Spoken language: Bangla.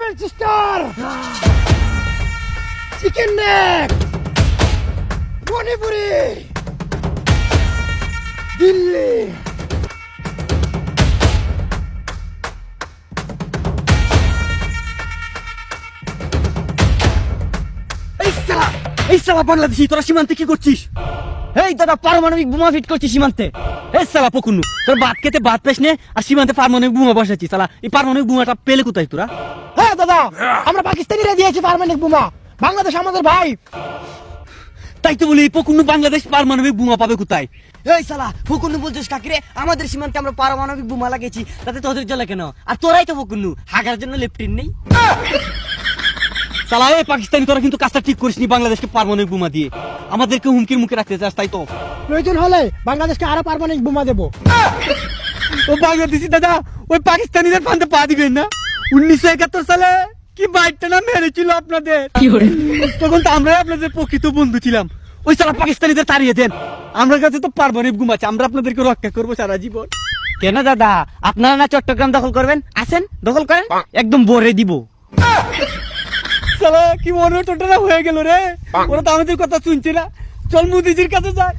Seven sister, chicken neck, Manipuri, Delhi. এই সালা বাংলাদেশি, তোরা সীমান্তে কি করছিস? এই দাদা, পারমাণবিক বোমা ফিট করছিস সীমান্তে। এই সালা পকুন্নু, তোর ভাত খেতে ভাত পেস নে, আর সীমান্তে পারমাণবিক বোমা বসাচ্ছিস। সালা এই পারমাণবিক বোমাটা পেলে কোথায় তোরা? হ্যাঁ দাদা, আমরা পাকিস্তানিরা দিয়েছি পারমাণবিক বোমা, বাংলাদেশ আমাদের ভাই। তাই তো বলি, পকুন্নু বাংলাদেশ পারমাণবিক বোমা পাবে কোথায়? এই শালা ফকুন্নু বলছিস কাকিরে, আমাদের সীমান্তে আমরা পারমাণবিক বোমা লাগিয়েছি, তাতে তোদের জ্বালা কেন? আর তোরাই তো ফকুন্নু, হাগার জন্য লেফটিন নেই। সালা এই পাকিস্তানি, তোরা কিন্তু কাজটা ঠিক করিসনি বাংলাদেশকে পারমাণবিক বোমা দিয়ে। আমাদেরকে হুমকির মুখে রাখতে চাস, তাই তো? প্রয়োজন হলে বাংলাদেশকে আরো পারমাণবিক বোমা দেবো। ও বাংলাদেশি দাদা, ওই পাকিস্তানিদের ফান্দে পা দিবেন না। 1971 সালে কি বাইকটা না মেরেছিল আপনাদের, তখন তো আমরাই আপনাদের প্রকৃত বন্ধু ছিলাম। ওই সালা পাকিস্তানিদের তাড়িয়ে দেন, আমরা কাছে তো পারমাণবিক বোমা আছে, আমরা আপনাদেরকে রক্ষা করবো সারা জীবন। কেন দাদা, আপনারা না চট্টগ্রাম দখল করবেন? আসেন, দখল করেন, একদম ভরে দিব। সালা কি মনে টোটরা হয়ে গেল রে, ওরা তো আমাদের কথা শুনছে না। চল মোদিজির কাছে যাই।